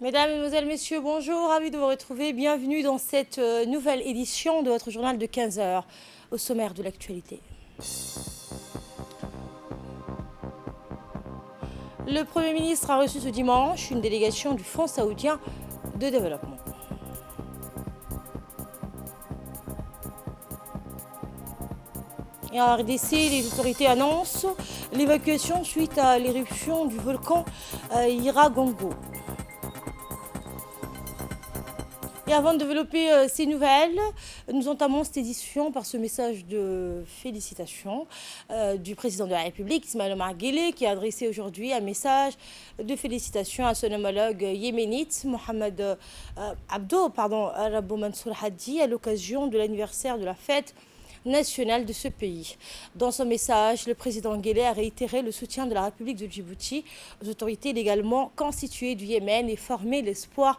Mesdames, Mesdemoiselles, Messieurs, bonjour, ravi de vous retrouver. Bienvenue dans cette nouvelle édition de votre journal de 15 heures, au sommaire de l'actualité. Le Premier ministre a reçu ce dimanche une délégation du Fonds saoudien de développement. Et en RDC, les autorités annoncent l'évacuation suite à l'éruption du volcan Iragongo. Et avant de développer ces nouvelles, nous entamons cette édition par ce message de félicitations du président de la République, Ismaïl Omar Guelleh, qui a adressé aujourd'hui un message de félicitations à son homologue yéménite, Mohamed Abdo Rabbo Mansour Hadi, à l'occasion de l'anniversaire de la fête nationale de ce pays. Dans son message, le président Guelleh a réitéré le soutien de la République de Djibouti aux autorités légalement constituées du Yémen et formé l'espoir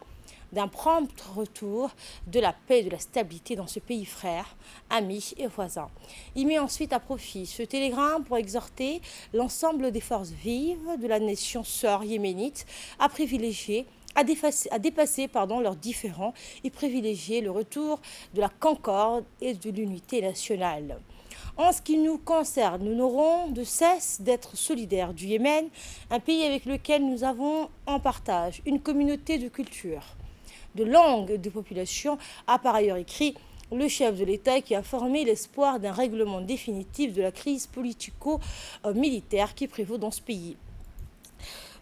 d'un prompt retour de la paix et de la stabilité dans ce pays frère, ami et voisin. Il met ensuite à profit ce télégramme pour exhorter l'ensemble des forces vives de la nation sœur yéménite à privilégier à dépasser leurs différends et privilégier le retour de la concorde et de l'unité nationale. En ce qui nous concerne, nous n'aurons de cesse d'être solidaires du Yémen, un pays avec lequel nous avons en partage une communauté de culture, de langue et de population, a par ailleurs écrit le chef de l'État, qui a formé l'espoir d'un règlement définitif de la crise politico-militaire qui prévaut dans ce pays.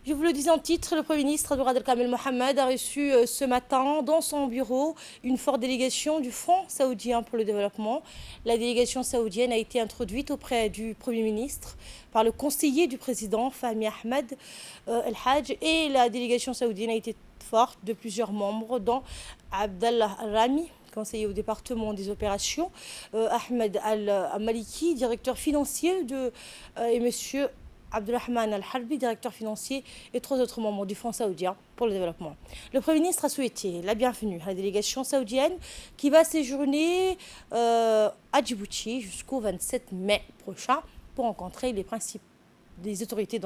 Je vous le dis en titre, le Premier ministre Abdel Kamel Mohamed a reçu ce matin dans son bureau une forte délégation du Fonds saoudien pour le développement. La délégation saoudienne a été introduite auprès du Premier ministre par le conseiller du président Fahmi Ahmed El Hadj, et la délégation saoudienne a été forte de plusieurs membres, dont Abdallah Rami, conseiller au département des opérations, Ahmed Al-Maliki, directeur financier et monsieur Abdulrahman Al-Harbi, directeur financier, et 3 autres membres du Fonds saoudien pour le développement. Le Premier ministre a souhaité la bienvenue à la délégation saoudienne qui va séjourner à Djibouti jusqu'au 27 mai prochain pour rencontrer des autorités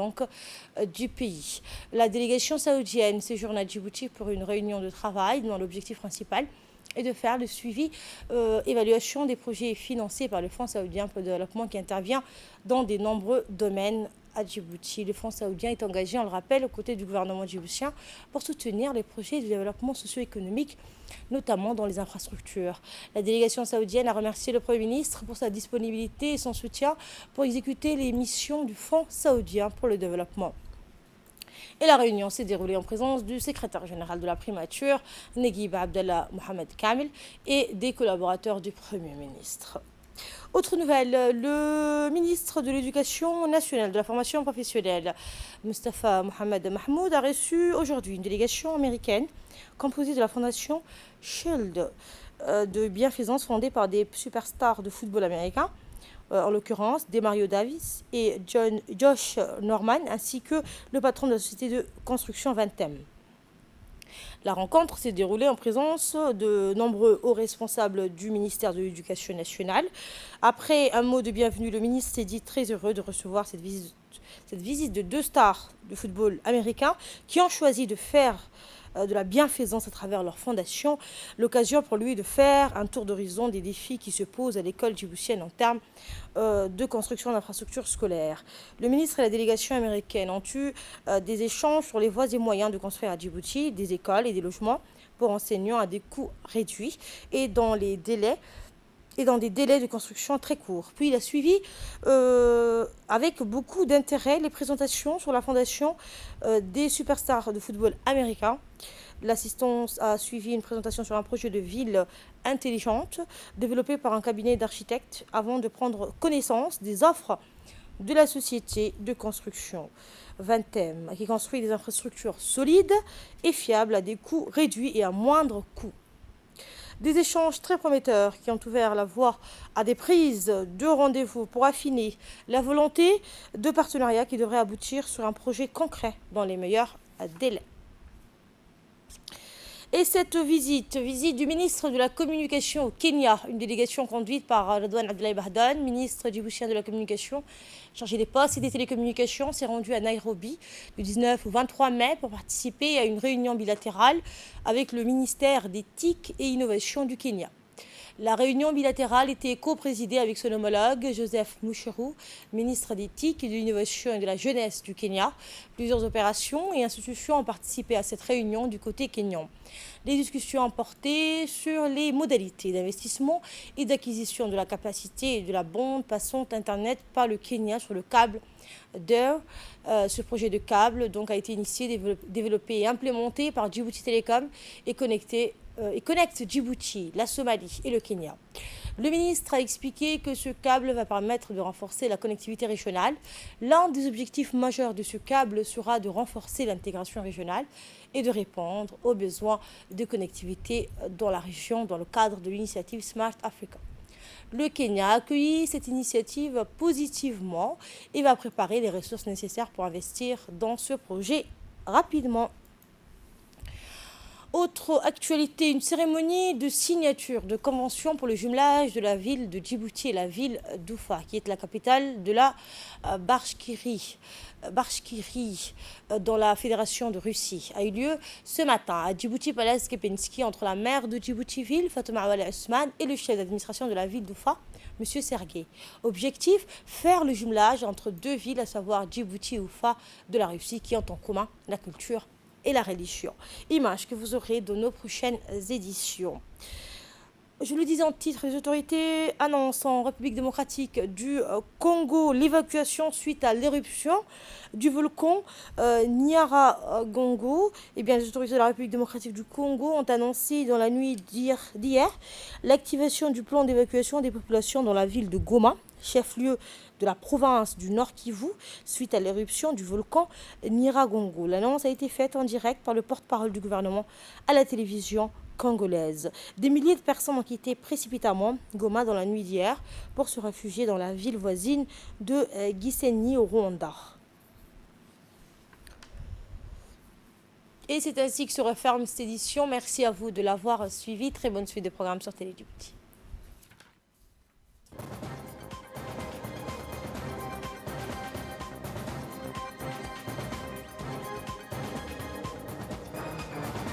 du pays. La délégation saoudienne séjourne à Djibouti pour une réunion de travail dont l'objectif principal est de faire le suivi, évaluation des projets financés par le Fonds saoudien pour le développement qui intervient dans de nombreux domaines à Djibouti. Le Fonds saoudien est engagé, on le rappelle, aux côtés du gouvernement djiboutien pour soutenir les projets de développement socio-économique, notamment dans les infrastructures. La délégation saoudienne a remercié le Premier ministre pour sa disponibilité et son soutien pour exécuter les missions du Fonds saoudien pour le développement. Et la réunion s'est déroulée en présence du secrétaire général de la primature, Neguib Abdallah Mohamed Kamel, et des collaborateurs du Premier ministre. Autre nouvelle, le ministre de l'Éducation nationale, de la formation professionnelle, Mustafa Mohamed Mahmoud, a reçu aujourd'hui une délégation américaine composée de la fondation Shield de bienfaisance fondée par des superstars de football américain, en l'occurrence Demario Davis et Josh Norman, ainsi que le patron de la société de construction Vantem. La rencontre s'est déroulée en présence de nombreux hauts responsables du ministère de l'Éducation nationale. Après un mot de bienvenue, le ministre s'est dit très heureux de recevoir cette visite de 2 stars de football américain qui ont choisi de faire de la bienfaisance à travers leur fondation, l'occasion pour lui de faire un tour d'horizon des défis qui se posent à l'école djiboutienne en termes de construction d'infrastructures scolaires. Le ministre et la délégation américaine ont eu des échanges sur les voies et moyens de construire à Djibouti des écoles et des logements pour enseignants à des coûts réduits et dans des délais de construction très courts. Puis il a suivi avec beaucoup d'intérêt les présentations sur la fondation des superstars de football américains. L'assistance a suivi une présentation sur un projet de ville intelligente développé par un cabinet d'architectes avant de prendre connaissance des offres de la société de construction Vantem, qui construit des infrastructures solides et fiables à des coûts réduits et à moindre coût. Des échanges très prometteurs qui ont ouvert la voie à des prises de rendez-vous pour affiner la volonté de partenariat qui devrait aboutir sur un projet concret dans les meilleurs délais. Et cette visite du ministre de la Communication au Kenya, une délégation conduite par Redouane Abdoulaye Bahdan, ministre djiboutien de la Communication, chargé des postes et des télécommunications, s'est rendu à Nairobi du 19 au 23 mai pour participer à une réunion bilatérale avec le ministère des TIC et Innovation du Kenya. La réunion bilatérale était co-présidée avec son homologue Joseph Mucheru, ministre des TIC, de l'Innovation et de la Jeunesse du Kenya. Plusieurs opérations et institutions ont participé à cette réunion du côté kényan. Les discussions ont porté sur les modalités d'investissement et d'acquisition de la capacité et de la bande passant Internet par le Kenya sur le câble DER. Ce projet de câble donc, a été initié, développé et implémenté par Djibouti Telecom et connecte Djibouti, la Somalie et le Kenya. Le ministre a expliqué que ce câble va permettre de renforcer la connectivité régionale. L'un des objectifs majeurs de ce câble sera de renforcer l'intégration régionale et de répondre aux besoins de connectivité dans la région dans le cadre de l'initiative Smart Africa. Le Kenya a accueilli cette initiative positivement et va préparer les ressources nécessaires pour investir dans ce projet rapidement. Autre actualité, une cérémonie de signature de convention pour le jumelage de la ville de Djibouti et la ville d'Oufa, qui est la capitale de la Bashkirie, dans la Fédération de Russie, a eu lieu ce matin à Djibouti Palace Kepensky entre la maire de Djibouti-Ville, Fatouma Awala Ousmane, et le chef d'administration de la ville d'Oufa, M. Sergueï. Objectif, faire le jumelage entre deux villes, à savoir Djibouti et Oufa de la Russie, qui ont en commun la culture et la religion. Image que vous aurez dans nos prochaines éditions. Je le disais en titre, les autorités annoncent en République démocratique du Congo l'évacuation suite à l'éruption du volcan Nyiragongo. Eh bien, les autorités de la République démocratique du Congo ont annoncé dans la nuit d'hier l'activation du plan d'évacuation des populations dans la ville de Goma, chef-lieu de la province du Nord Kivu, suite à l'éruption du volcan Nyiragongo. L'annonce a été faite en direct par le porte-parole du gouvernement à la télévision congolaise. Des milliers de personnes ont quitté précipitamment Goma dans la nuit d'hier pour se réfugier dans la ville voisine de Gisenyi au Rwanda. Et c'est ainsi que se referme cette édition. Merci à vous de l'avoir suivi. Très bonne suite de programmes sur Télé Djibouti.